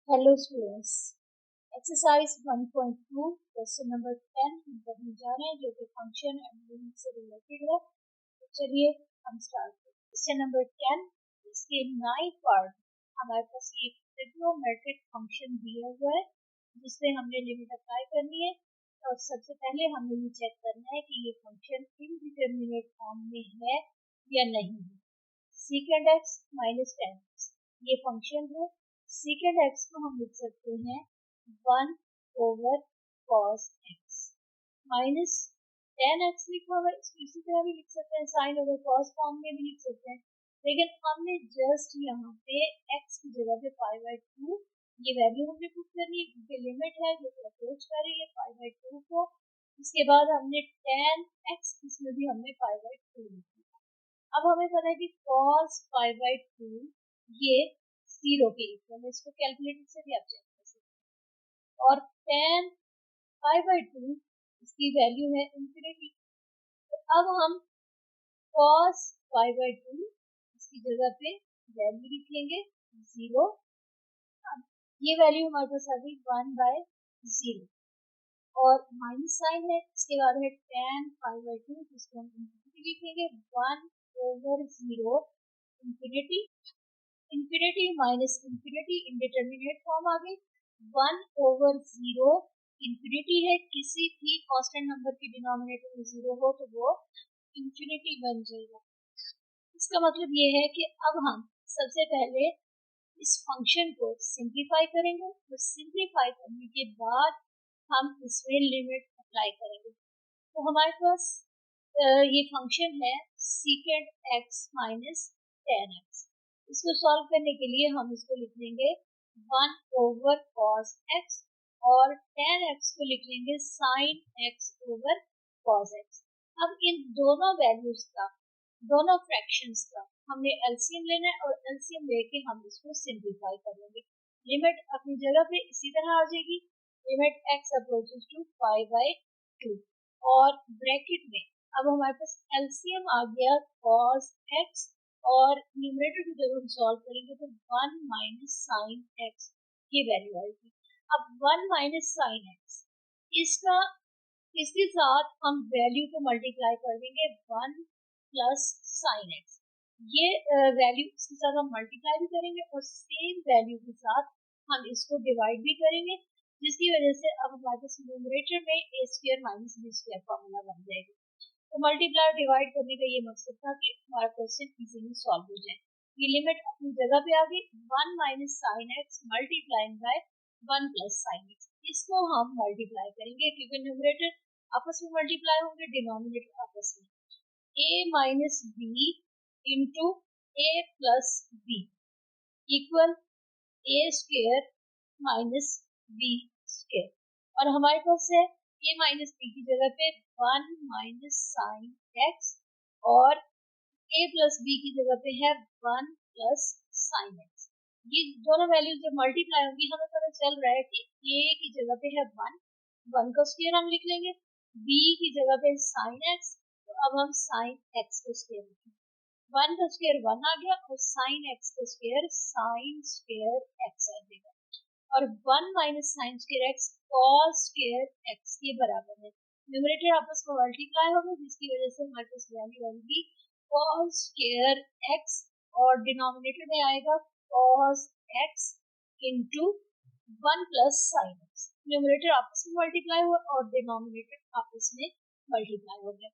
Hello students, exercise 1.2 question number 10 हम करने जा रहे हैं जो कि फंक्शन एंड लिमिट से रिलेटेड है। तो चलिए हम स्टार्ट करें। क्वेश्चन नंबर 10, इसके 9 पार्ट हमारे पास ये ट्रिग्नोमेट्रिक फंक्शन दिया हुआ है जिसमें हमने लिमिट अप्लाई करनी है। और सबसे पहले हमें ये चेक करना है कि ये फंक्शन इनडिटरमिनेट फॉर्म में है या नहीं है। सीकेंड एक्स माइनस टेन एक्स ये फंक्शन है। सीकेंड एक्स को हम लिख सकते हैं 1 cos x minus ten x लिखा हुआ है, इसको इसी तरह भी लिख सकते हैं, साइन ओवर कॉस फॉर्म में भी लिख सकते हैं। लेकिन हमने जस्ट यहाँ पे x की जगह पे 5/2 ये वैल्यू हमने पुट करनी है क्योंकि लिमिट है जो अप्रोच कर रही है 5/2 को। इसके बाद हमने टेन एक्स इसमें भी हमने 5/2 लिखा। अब हमें पता है कि cos 5/2 ये 0 के इक्वल है, इसको कैलकुलेटर से भी आप चेक कर सकते हैं। और tan 5/2 इसकी वैल्यू है इंफिनिटी। तो अब हम cos 5/2 इसकी जगह पे वैल्यू लिखेंगे 0। अब ये वैल्यू हमारे पास आ गई 1/0 और माइनस साइन है, इसके बाद है tan 5/2 जिसको हम इंफिनिटी लिखेंगे 1/0 infinity. Infinity minus infinity indeterminate form आ गई। 1/0 इंफिनिटी है, किसी भी कांस्टेंट नंबर की डिनोमिनेटर में 0 हो तो वो इंफिनिटी बन जाएगा। इसका मतलब ये है कि अब हम सबसे पहले इस फंक्शन को सिंप्लीफाई करेंगे और सिंप्लीफाई करने के बाद हम इसमें लिमिट अप्लाई करेंगे। तो हमारे पास ये फंक्शन है सीकेंड एक्स माइनस टेन एक्स। इसको सॉल्व करने के लिए हम इसको लिख लेंगे 1/cos x और tan x को लिख लेंगे sin x/cos x। अब इन दोनों वैल्यूज का, दोनों फ्रैक्शंस का हमने एलसीएम लेना है और एलसीएम लेके हम इसको सिंप्लीफाई कर लेंगे। लिमिट अपनी जगह पे इसी तरह आ जाएगी, लिमिट x अप्रोचेस टू 5/2 और ब्रैकेट में अब हमारे पास एलसीएम आ गया cos x और न्यूमरेटर की जब हम सॉल्व करेंगे तो 1 माइनस साइन एक्स की वैल्यू आएगी। अब 1 माइनस साइन एक्स इसका इसके साथ हम वैल्यू को मल्टीप्लाई कर देंगे 1 प्लस साइन एक्स। ये वैल्यू इसके साथ हम मल्टीप्लाई भी करेंगे और सेम वैल्यू के साथ हम इसको डिवाइड भी करेंगे, जिसकी वजह से अब हमारे पास न्यूमरेटर में a square minus b square formula बन जाएगा। तो मल्टीप्लाई डिवाइड करने का ये मकसद था कि हमारा क्वेश्चन इजीली सॉल्व हो जाए। ये लिमिट अपनी जगह पे आ गई 1 minus sine x multiplying by 1 plus sine x. इसको हम मल्टीप्लाई करेंगे क्योंकि न्यूमरेटर आपस में मल्टीप्लाई होंगे, डिनोमिनेटर आपस में। a minus b into a plus b equal a square minus b square. और हमारे पास है a माइनस बी की जगह पे 1 माइनस साइन एक्स और a प्लस बी की जगह पे है 1 प्लस साइन एक्स। ये दोनों वैल्यूज जब मल्टीप्लाई होंगी हमें पता चल रहा है कि a की जगह पे है 1 का स्क्वायर हम लिख लेंगे, b की जगह पे साइन एक्स तो अब हम साइन एक्स का स्क्वायर लिखेंगे। 1 का स्क्वायर 1 आ गया और साइन एक्स का स्क्वायर साइन स्क्वायर एक्स आ जाएगा। और 1 minus sine square x cos square x के बराबर है। न्यूमरेटर आपस में मल्टीप्लाई होगा जिसकी वजह से हमारे पास वैल्यू आएगी कॉस स्क्वायर एक्स और डिनोमिनेटर में आएगा cos x into 1 plus sine x. Numerator आपस में मल्टीप्लाई हुआ और डिनोमिनेटर आपस में मल्टीप्लाई हो गया।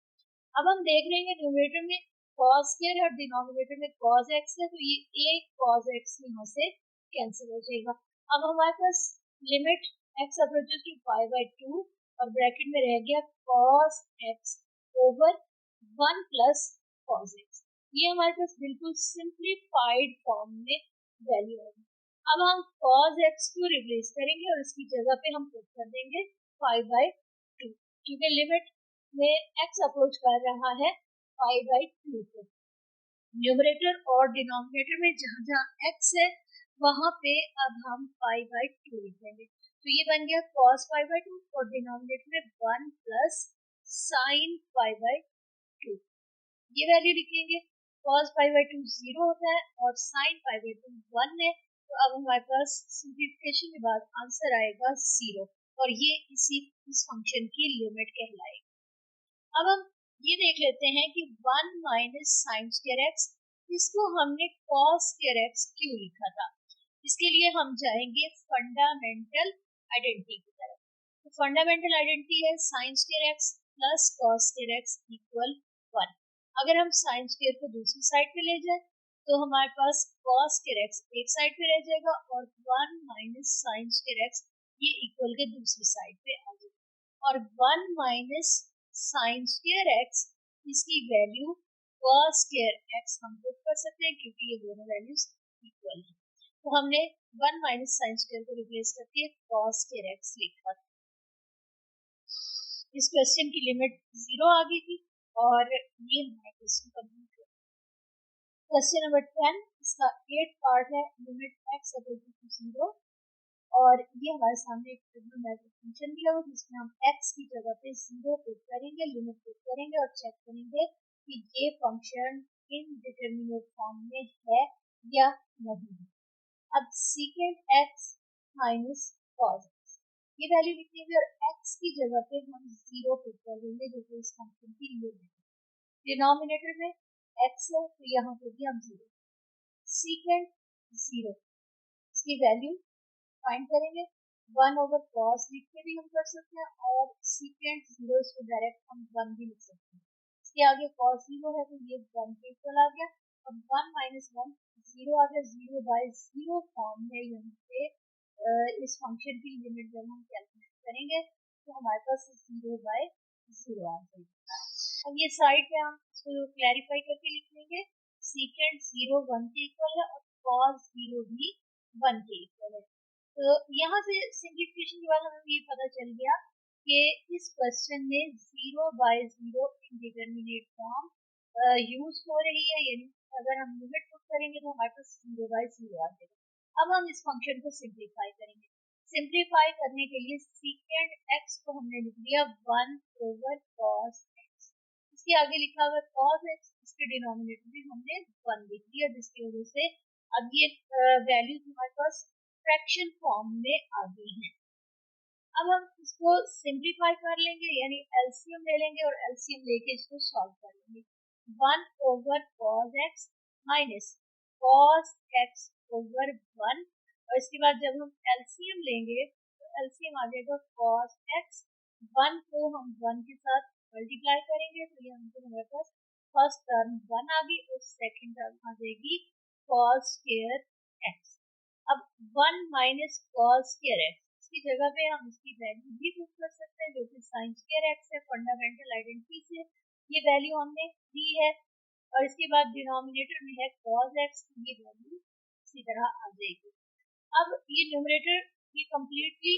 अब हम देख रहे हैं न्यूमरेटर में cos स्क्वायर और डिनोमिनेटर में cos x है, तो ये एक cos x यहाँ से कैंसिल हो जाएगा। अब हमारे पास लिमिट x अप्रोचेस टू 5/2 और ब्रैकेट में रह गया cos x over 1 plus cos x। ये हमारे पास बिल्कुल सिंप्लीफाइड फॉर्म में वैल्यू है। अब हम cos x को रिप्लेस करेंगे और इसकी जगह पे हम पुट कर देंगे 5/2 क्योंकि लिमिट में x अप्रोच कर रहा है 5/2 को। न्यूमरेटर और डिनोमिनेटर में जहाँ जहाँ x है वहाँ पे अब हम 5/2 लिखेंगे। तो ये बन गया cos 5/2 और डिनोमिनेटर में 1 प्लस साइन 5/2। ये वैल्यू लिखेंगे। cos 5/2 0 होता है और साइन 5/2 1 है, तो अब हमारे पास सिंप्लीफिकेशन के बाद आंसर आएगा 0 और ये इस फंक्शन की लिमिट कहलाएगी। अब हम ये देख लेते हैं कि 1 माइनस साइन स्क्वायर एक्स, इसको हमने कॉस स्क्वायर एक्स क्यों लिखा था। इसके लिए हम जाएंगे फंडामेंटल आइडेंटिटी की तरफ। तो फंडामेंटल आइडेंटिटी है sine square x plus cos square x equal 1। अगर हम साइन स्क्वायर को दूसरी साइड पे ले जाए तो हमारे पास कॉस स्क्वायर एक्स एक साइड पे रह जाएगा और 1 माइनस साइन स्क्वायर एक्स ये इक्वल के दूसरी साइड पे आ जाएगा और 1 माइनस साइन स्क्वायर एक्स इसकी वैल्यू कॉस स्क्वायर एक्स हम पुट कर सकते हैं क्योंकि ये दोनों वैल्यूज इक्वल है। तो हमने 1 माइनस साइन स्क्वायर को रिप्लेस करके कॉस स्क्वायर एक्स लिखा। इस क्वेश्चन की लिमिट 0 आ गई थी और ये हमारा क्वेश्चन कंप्लीट हो गया। क्वेश्चन नंबर 10 इसका 8 पार्ट है, लिमिट एक्स इक्वल टू 0 और ये हमारे सामने एक ट्रिग्नोमेट्रिक फंक्शन दिया हुआ है जिसमें हम x की जगह पे 0 पुट करेंगे, लिमिट पुट करेंगे और चेक करेंगे कि ये फंक्शन इनडिटरमिनेट फॉर्म में है या नहीं है। अब secant x minus cos x ये वैल्यू लिखेंगे और x की जगह पे हम 0 पुट कर देंगे जो कि इस फंक्शन की लिमिट है। डिनोमिनेटर में x है तो यहाँ पे भी हम 0, सीकेंट 0 इसकी वैल्यू फाइंड करेंगे। 1 ओवर कॉस लिख के भी हम कर सकते हैं और सीकेंट 0 इसको डायरेक्ट हम 1 भी लिख सकते हैं। इसके आगे कॉस 0 है तो ये 1 के इक्वल आ गया। अब 1 माइनस 1 0 आ गया, 0 बाय 0 फॉर्म में यहाँ पे इस फंक्शन की लिमिट जब हम कैलकुलेट करेंगे तो हमारे पास 0 बाय 0 आ जाएगी। अब ये साइड पे हम इसको क्लैरिफाई करके लिख लेंगे, सीकेंट 0 1 के इक्वल है और कॉस 0 भी 1 के इक्वल है। तो यहाँ से सिंप्लीफिकेशन के बाद हमें ये पता चल गया कि इस क्वेश्चन में 0 बाय 0 इंडिटरमिनेट फॉर्म यूज हो रही है, यानी अगर हम लिमिट पुट करेंगे तो हमारे पास 0 बाय 0 आ जाएगा। अब हम इस फंक्शन को सिंप्लीफाई करेंगे। सिंप्लीफाई करने के लिए सीकेंट x को हमने लिख दिया 1 ओवर कॉस x, इसके आगे लिखा हुआ cos x, इसके डिनोमिनेटर में हमने 1 लिख दिया जिसकी वजह से अब ये वैल्यूज हमारे पास फ्रैक्शन फॉर्म में आ गई हैं। अब हम इसको सिंप्लीफाई कर लेंगे यानी एलसीएम ले लेंगे और एलसीएम लेके इसको सॉल्व कर लेंगे। 1 over cos x minus cos x over 1 और इसके बाद जब हम एलसीएम लेंगे तो एलसीएम आ जाएगा cos x, 1 को हम 1 के साथ मल्टीप्लाई करेंगे तो ये हमको हमारे पास फर्स्ट टर्म 1 आ गई और सेकंड टर्म आ जाएगी cos स्क्वायर x। अब 1 माइनस cos स्क्वायर x इसकी जगह पे हम इसकी वैल्यू भी पुट कर सकते हैं जो कि sin स्क्वायर x है। फंडामेंटल आइडेंटिटी से ये वैल्यू हमने दी है और इसके बाद डिनोमिनेटर में है cos x, ये वैल्यू इसी तरह आ जाएगी। अब ये न्यूमरेटर ये कंप्लीटली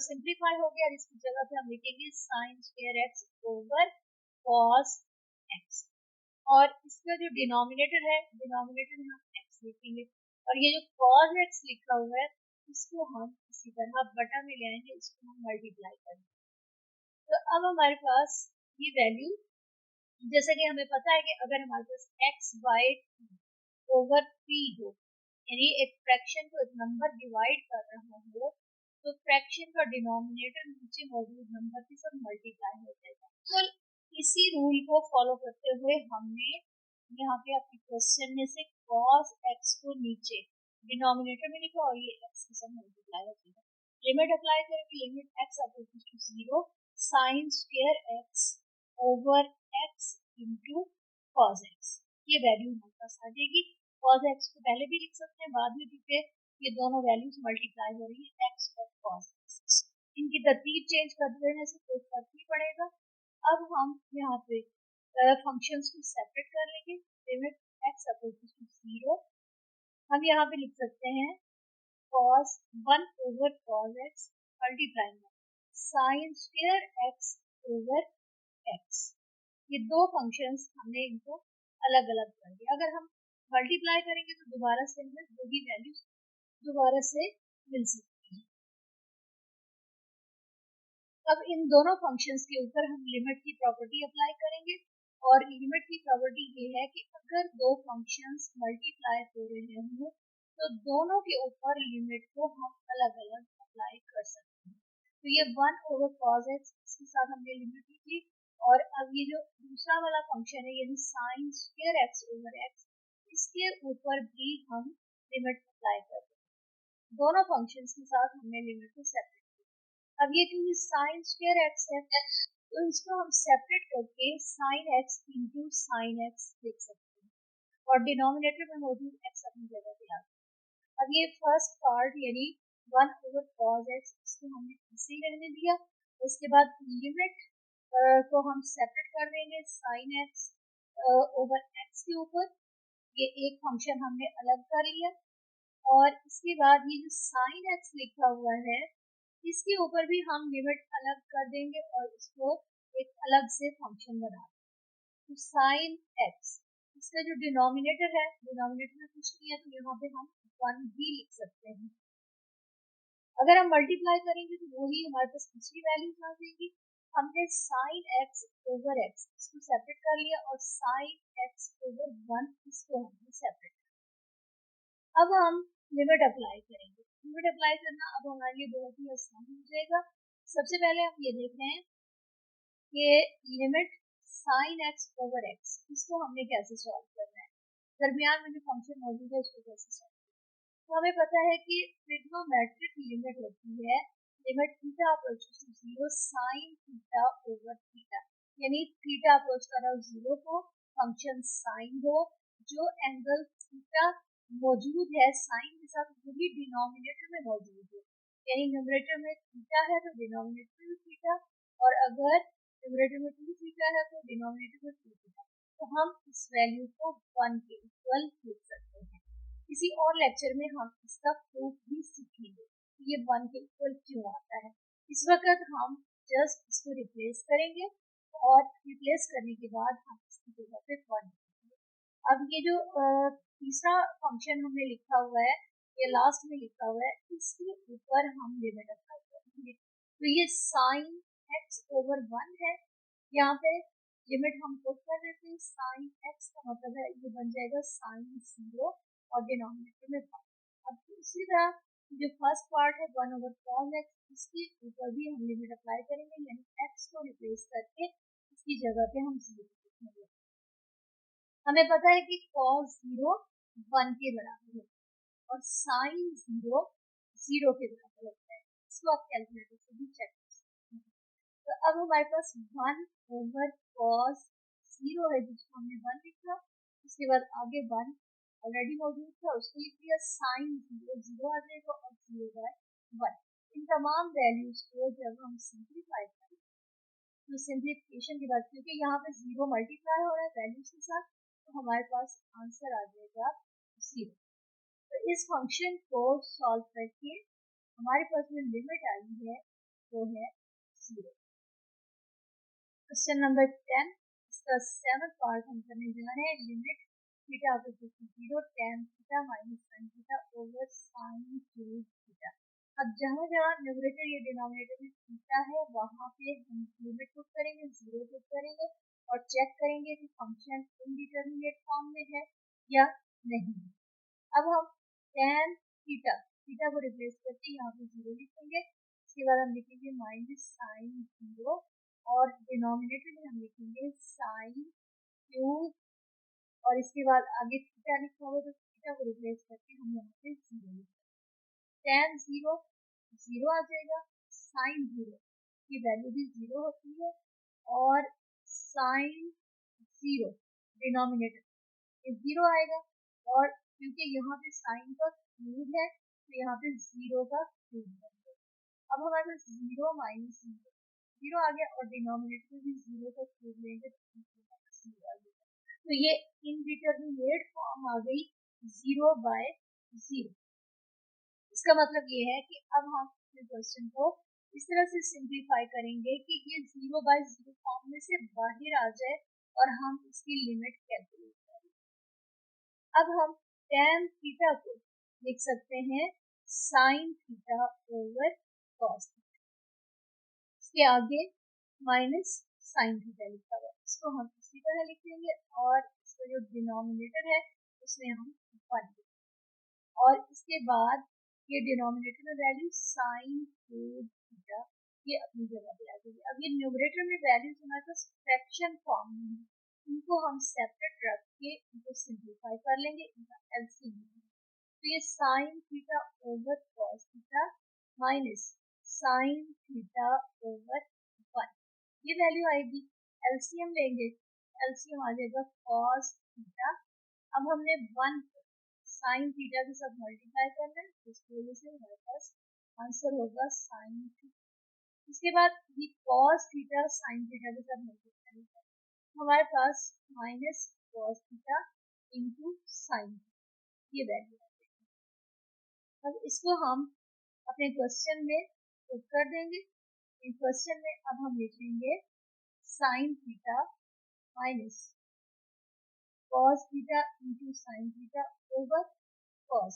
सिंप्लीफाई हो गया, इसकी जगह पे हम लिखेंगे sin square x over cos x और इसका जो डिनोमिनेटर है, डिनोमिनेटर में हम x लिखेंगे और ये जो cos x लिखा हुआ है इसको हम इसी तरह बटा में ले आएंगे, इसको हम मल्टीप्लाई करेंगे। तो अब हमारे पास ये वैल्यू, जैसा कि हमें पता है कि अगर हमारे पास x बाय ओवर 3 हो यानी एक फ्रैक्शन को एक नंबर डिवाइड कर रहा हो तो फ्रैक्शन का डिनोमिनेटर नीचे मौजूद नंबर के साथ मल्टीप्लाई हो जाएगा। तो इसी रूल को फॉलो करते हुए हमने यहाँ पे अपने क्वेश्चन में से cos x को नीचे डिनोमिनेटर में लिखा और ये x के साथ मल्टीप्लाई हो जाएगा। लिमिट अप्लाई करेंगे, limit x approaches to 0 sin square x over x into cos x, ये वैल्यू हमारे पास आ जाएगी। cos x को पहले भी लिख सकते हैं बाद में क्योंकि ये दोनों वैल्यूज मल्टीप्लाई हो रही है x और cos x, इनकी तरतीब चेंज कर देने से कोई फर्क नहीं पड़ेगा। अब हम यहाँ पे फंक्शंस को सेपरेट कर लेंगे, लिमिट x अप्रोचेस टू 0 हम यहाँ पे लिख सकते हैं cos 1 over cos x multiply में sin square x over x, ये दो फंक्शंस हमने इनको अलग अलग कर दिया। अगर हम मल्टीप्लाई करेंगे तो दोबारा से हमें वही वैल्यूज दोबारा से मिल सकती है। अब इन दोनों फंक्शंस के ऊपर हम लिमिट की प्रॉपर्टी अप्लाई करेंगे और लिमिट की प्रॉपर्टी ये है कि अगर दो फंक्शंस मल्टीप्लाई हो रहे हों तो दोनों के ऊपर लिमिट को हम अलग अलग अप्लाई कर सकते हैं। तो ये 1/cos x इसके साथ हमने लिमिट लिखी, और अब ये जो दूसरा वाला फंक्शन है यानी sin स्क्वायर x/x, इसके ऊपर भी हम लिमिट अप्लाई कर सकते हैं। दोनों फंक्शंस के साथ हमने लिमिट को सेपरेट किया। अब ये क्योंकि sin स्क्वायर x है तो इसको हम सेपरेट करके sin x into sine x लिख सकते हैं, और डिनोमिनेटर में मौजूद x अपनी जगह पे आ गया। अब ये फर्स्ट पार्ट यानी 1/cos x इसको हमने ऐसे ही रहने दिया। उसके बाद लिमिट को हम सेपरेट कर देंगे sin x ओवर x के ऊपर, ये एक फंक्शन हमने अलग कर लिया। और इसके बाद ये जो sin x लिखा हुआ है इसके ऊपर भी हम लिमिट अलग कर देंगे और इसको एक अलग से फंक्शन बना देंगे। तो sin x इसका जो डिनोमिनेटर है, डिनोमिनेटर में कुछ नहीं है तो यहाँ पे हम 1 भी लिख सकते हैं। अगर हम मल्टीप्लाई करेंगे तो वही हमारे पास दूसरी वैल्यूज आ जाएगी। हमने sin x ओवर x इसको सेपरेट कर लिया और sin x ओवर 1 इसको हमने सेपरेट कर। अब हम लिमिट अप्लाई करेंगे। लिमिट अप्लाई करना अब हमारे लिए बहुत ही आसान हो जाएगा। सबसे पहले हम ये देख रहे हैं कि limit sin x over x इसको हमने कैसे सॉल्व करना है, दरमियान में जो फंक्शन मौजूद है उसको कैसे सॉल्व। तो हमें पता है कि ट्रिग्नोमेट्रिक लिमिट होती है limit theta approaches to 0 sin theta over theta, यानी थीटा अप्रोच कर रहा हो 0 को, फंक्शन sin हो, जो एंगल थीटा मौजूद है साइन के साथ वही डिनोमिनेटर में मौजूद है, यानी न्यूमरेटर में थीटा है तो डिनोमिनेटर में थीटा, और अगर न्यूमरेटर में 2 थीटा है तो डिनोमिनेटर में 2 थीटा। तो हम इस वैल्यू को 1 के इक्वल लिख सकते हैं। किसी और लेक्चर में हम इसका प्रूफ भी सीखेंगे कि ये 1 के इक्वल क्यों आता है। इस वक्त हम जस्ट इसको रिप्लेस करेंगे और रिप्लेस करने के बाद हम इसकी जगह पे 1 लिखेंगे। अब ये जो तीसरा फंक्शन हमने लिखा हुआ है, ये लास्ट में लिखा हुआ है, इसके ऊपर हम लिमिट अप्लाई करेंगे। तो ये sin x ओवर 1 है, यहाँ पे लिमिट हम पुट कर देते हैं। sin x का मतलब है ये बन जाएगा sin 0 और डिनोमिनेटर में 1। अब इसी तरह जो फर्स्ट पार्ट है 1/cos x इसके ऊपर भी हम लिमिट अप्लाई करेंगे, यानी x को रिप्लेस करके इसकी जगह पे हम 0 लिखेंगे। हमें पता है कि cos 0 1 के बराबर है और sin 0 0 के बराबर होता है। इसको आप कैलकुलेटर से भी चेक कर सकते हैं। तो अब हमारे पास 1/cos 0 है जिसको हमने 1 लिखा, उसके बाद आगे 1 ऑलरेडी मौजूद था उसको लिख दिया, sin 0 0 आ जाएगा और 0/1। इन तमाम वैल्यूज को जब हम सिंप्लीफाई करें तो सिंप्लीफिकेशन के बाद क्योंकि यहाँ पे 0 मल्टीप्लाई हो रहा है वैल्यूज के साथ तो हमारे पास आंसर आ जाएगा 0। तो इस फंक्शन को सॉल्व करके हमारे पास जो लिमिट आई है वो है 0। क्वेश्चन नंबर 10 इसका 7th पार्ट हम करने जा रहे हैं। Limit theta approaches to 0 tan theta minus sin theta over sin cube theta. अब जहाँ जहाँ न्यूमरेटर या डिनोमिनेटर में थीटा है वहाँ पे हम लिमिट पुट करेंगे, 0 पुट करेंगे और चेक करेंगे कि फंक्शन इनडिटरमिनेट फॉर्म में है या नहीं। अब हम tan थीटा थीटा को रिप्लेस करके यहाँ पे 0 लिखेंगे, इसके बाद हम लिखेंगे माइनस sin 0 और डिनोमिनेटर में हम लिखेंगे sin क्यूब, और इसके बाद आगे थीटा लिखा होगा तो थीटा को रिप्लेस करके हम यहाँ पे 0 लिखेंगे। tan 0 0 आ जाएगा, sin 0 की वैल्यू भी 0 होती है और sin 0 डिनोमिनेटर 0 आएगा, और क्योंकि यहाँ पे साइन का क्यूब है तो यहाँ पे 0 का क्यूब बन गया। अब हमारे पास 0 माइनस 0 आ गया और डिनोमिनेटर में भी 0 का क्यूब लेंगे तो 0 आ गया। तो ये इनडिटरमिनेट फॉर्म आ गई 0/0। इसका मतलब ये है कि अब हम क्वेश्चन को इस तरह से सिंप्लीफाई करेंगे कि ये 0/0 फॉर्म में से बाहर आ जाए और हम इसकी लिमिट कैलकुलेट करें। अब हम tan थीटा को लिख सकते हैं sin theta over cos theta, इसके आगे माइनस sin थीटा लिखा हुआ है, इसको हम इसी तरह लिखेंगे और इसका जो डिनोमिनेटर है उसमें हम 1 लिखेंगे। और इसके बाद ये डिनोमिनेटर में वैल्यू साइन क्यूब थीटा ये अपनी जगह पे आ जाएगी। अब ये न्यूमरेटर में वैल्यूज हमारे पास फ्रैक्शन फॉर्म में है, इनको हम सेपरेट रख के इनको सिंप्लीफाई कर लेंगे, इनका एलसीएम। तो ये sine theta over cos theta minus sine theta over 1, ये वैल्यू आएगी। एलसीएम लेंगे, एलसीएम आ जाएगा कॉस थीटा। अब हमने 1 साइन थीटा के साथ मल्टीप्लाई करना है, जिसकी वजह से हमारे पास आंसर होगा साइन थीटा। इसके बाद ये कॉस थीटा साइन थीटा के साथ मल्टीप्लाई है, हमारे पास minus cos theta into sine, ये वैल्यू है। अब इसको हम अपने क्वेश्चन में पुट कर देंगे। इन क्वेश्चन में अब हम लिखेंगे sine theta minus cos theta into sine theta over cos,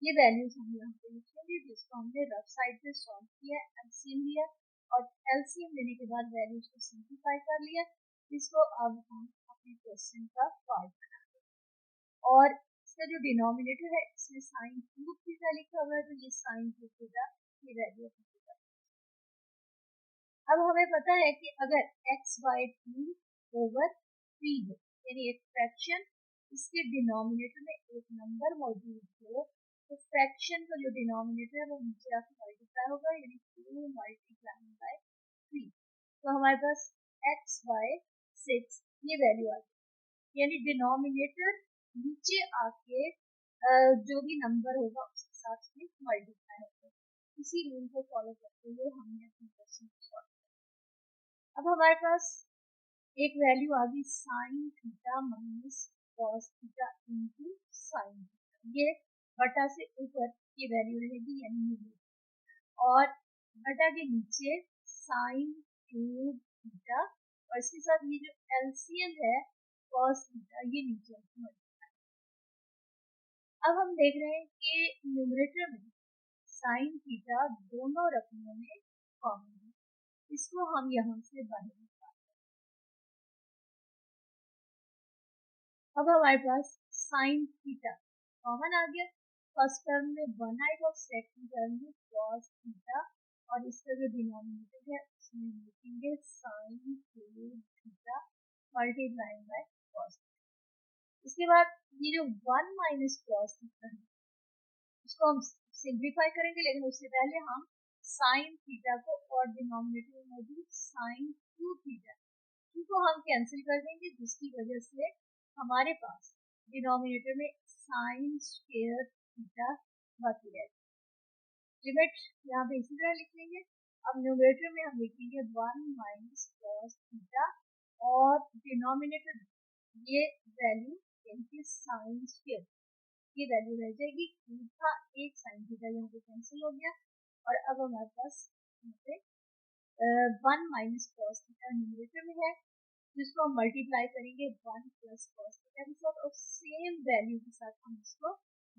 ये वैल्यूज हम यहाँ पे लिखेंगे, जिसको हमने रफ साइड पे सॉल्व किया, एलसीएम लिया और एलसीएम लेने के बाद वैल्यूज को सिंप्लीफाई कर लिया। इसको अब हम अपने क्वेश्चन का पार्ट बनाएंगे और इसका जो डिनोमिनेटर है इसमें साइन क्यूब थीटा लिखा हुआ है, तो ये साइन क्यूब थीटा की वैल्यू है। अब हमें पता है कि अगर x/2 ओवर 3 हो, यानी एक फ्रैक्शन इसके डिनोमिनेटर में एक नंबर मौजूद हो, तो फ्रैक्शन का जो डिनोमिनेटर है वो नीचे आके मल्टीप्लाई होगा, यानी 2 मल्टीप्लाई बाय 3। तो हमारे पास x/6 ये वैल्यू आ गई, यानी डिनोमिनेटर नीचे आके जो भी नंबर होगा उसके साथ में मल्टीप्लाई होगा। इसी रूल को फॉलो करते हुए हमने अपने क्वेश्चन को सॉल्व किया। अब हमारे पास एक वैल्यू आ गई sine theta minus cos theta into sine theta, ये बटा से ऊपर की वैल्यू रहेगी यानी न्यूमरेटर, और बटा के नीचे साइन क्यूब थीटा, और इसके साथ ये जो एलसीएम है कॉस थीटा ये नीचे मल्टीप्लाई। अब हम देख रहे हैं कि न्यूमरेटर में साइन थीटा दोनों रकमों में कॉमन है, इसको हम यहाँ से बाहर निकालेंगे। अब हमारे पास साइन थीटा कॉमन आ गया, फर्स्ट टर्म में 1 आएगा और सेकंड टर्म में कॉस थीटा, और इसका जो डिनोमिनेटर है उसमें लिखेंगे sine cube theta multiplying by cos. इसके बाद ये जो 1 माइनस कॉस थीटा है उसको हम सिंप्लीफाई करेंगे, लेकिन उससे पहले हम साइन थीटा को और डिनोमिनेटर में मौजूद साइन क्यूब थीटा इनको हम कैंसिल कर देंगे, जिसकी वजह से हमारे पास डिनोमिनेटर में साइन स्क्वायर थीटा बाकी रहेगा। लिमिट यहाँ पे इसी तरह लिख लेंगे। अब न्यूमरेटर में हम लिखेंगे 1 माइनस कॉस थीटा और डिनोमिनेटर ये वैल्यू यानी कि साइन स्क्वायर ये वैल्यू रह जाएगी, क्यूब था एक साइन थीटा यहाँ पे कैंसिल हो गया, और अब हमारे पास यहाँ पे 1 माइनस कॉस थीटा न्यूमरेटर में है, जिसको हम मल्टीप्लाई करेंगे 1 प्लस कॉस थीटा के साथ और सेम वैल्यू के साथ हम इसको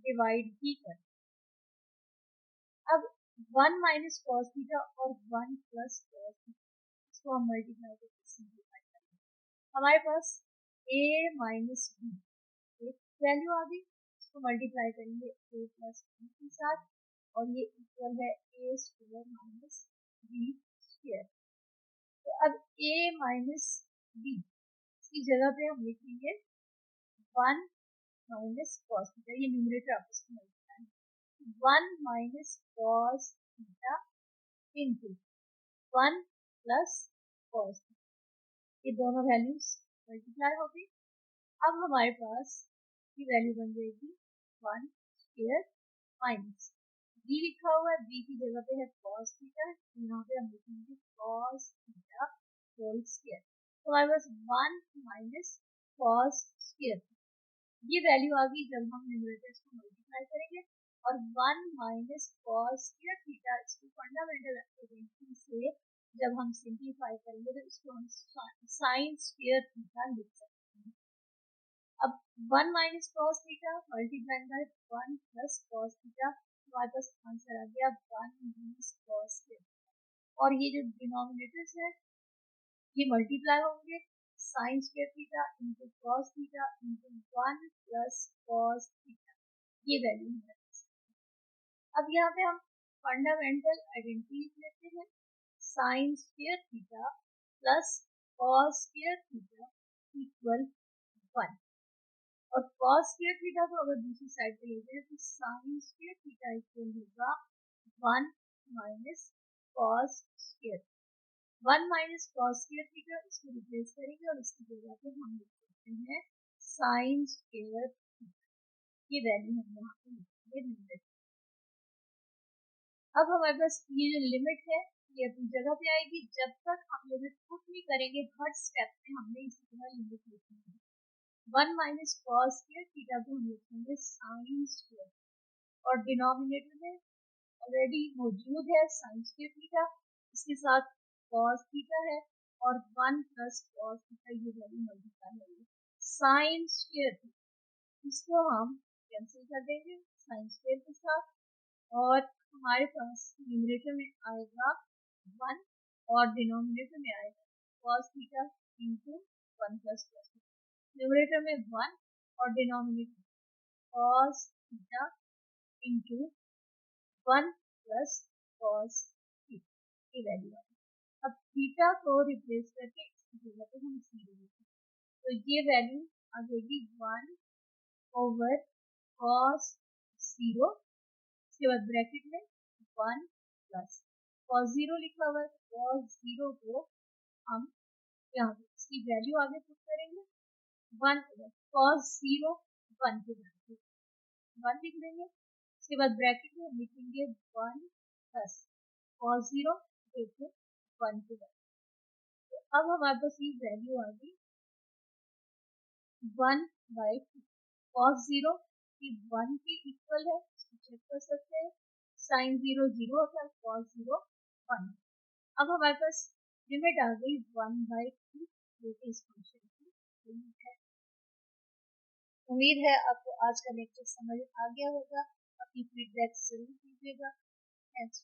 डिवाइड भी करें। अब 1 माइनस कॉस थीटा और 1 प्लस कॉस थीटा इसको हम मल्टीप्लाई करके सिंप्लीफाई करेंगे, हमारे पास a माइनस b एक वैल्यू आ गई, इसको मल्टीप्लाई करेंगे a प्लस b के साथ और ये इक्वल है a square minus b square. तो अब a माइनस b की जगह पे हम लिखेंगे 1 माइनस कॉस थीटा, ये न्यूमरेटर आपस में मल्टीप्लाई है, 1 minus cos theta into 1 plus cos theta, ये दोनों वैल्यूज मल्टीप्लाई हो गई। अब हमारे पास की वैल्यू बन जाएगी 1 स्क्वायर माइनस b लिखा हुआ है, b की जगह पे है कॉस थीटा, यहाँ पे हम लिखेंगे कॉस थीटा होल स्क्वायर। तो हमारे पास 1 माइनस कॉस स्क्वायर, ये वैल्यू आ गई जब हम न्यूमरेटर्स को मल्टीप्लाई करेंगे, और 1 माइनस कॉस स्क्वायर थीटा इसको फंडामेंटल एक्सपेरिमेंट से जब हम सिंप्लीफाई करेंगे तो इसको हम साइन स्क्वायर थीटा लिख सकते हैं। अब 1 minus cos theta multiply by 1 plus cos theta, हमारे पास आंसर आ गया 1 माइनस कॉस स्क्वायर, और ये जो डिनोमिनेटर्स है ये मल्टीप्लाई होंगे sine square theta into cos theta into 1 plus cos theta, ये वैल्यू है। अब यहाँ पे हम फंडामेंटल आइडेंटिटीज लेते हैं। Sine square theta plus cos square theta equal 1, और कॉस स्क्वायर थीटा को अगर दूसरी साइड पे लेते हैं तो साइन स्क्वायर थीटा इक्वल होगा 1 minus cos square. 1 minus cos square theta, इसको रिप्लेस करेंगे और इसकी जगह पे हम लिख सकते हैं साइन स्क्वायर थीटा। ये वैल्यू हम यहाँ पे लिखेंगे लिमिट। अब हमारे पास ये जो लिमिट है ये अपनी जगह पे आएगी। जब तक हम लिमिट पुट नहीं करेंगे हर स्टेप में हमने इसी तरह लिमिट लिखनी है। 1 माइनस कॉस स्क्वायर थीटा को हम लिखेंगे साइन स्क्वायर, और डिनोमिनेटर में ऑलरेडी मौजूद है साइन स्क्वायर थीटा, इसके साथ कॉस थीटा है और 1 प्लस कॉस थीटा, ये वैल्यू मल्टीप्लाई होगी साइन स्क्वायर थीटा, इसको हम कैंसिल कर देंगे साइन स्क्वायर के साथ, और हमारे पास न्यूमरेटर में आएगा 1 और डिनोमिनेटर में आएगा cos theta into 1 plus cos. Numerator में 1 और denominator cos theta into 1 plus cos theta, ये वैल्यू है। अब थीटा को रिप्लेस करके इसकी जगह पे हम 0 लिखें, तो ये वैल्यू आ जाएगी 1 ओवर cos 0, इसके बाद ब्रैकेट में 1 प्लस cos 0 लिखा हुआ है, cos 0 को हम यहाँ पे इसकी वैल्यू आगे पुट करेंगे 1 cos 0 1 के ब्रैकेट 1 लिख देंगे, इसके बाद ब्रैकेट में लिखेंगे 1 प्लस cos 0 देखो 1 के ब्रैकेट। तो अब हमारे पास ये वैल्यू आ गई 1 बाई cos 0 की 1 के इक्वल है, इसको चेक कर सकते हैं। साइन 0 0 होता है, cos 0 1। अब हमारे पास लिमिट आ गई 1/2, जो कि इस फंक्शन की लिमिट है। उम्मीद है आपको आज का लेक्चर समझ आ गया होगा। अपनी फीडबैक जरूर दीजिएगा। थैंक्स।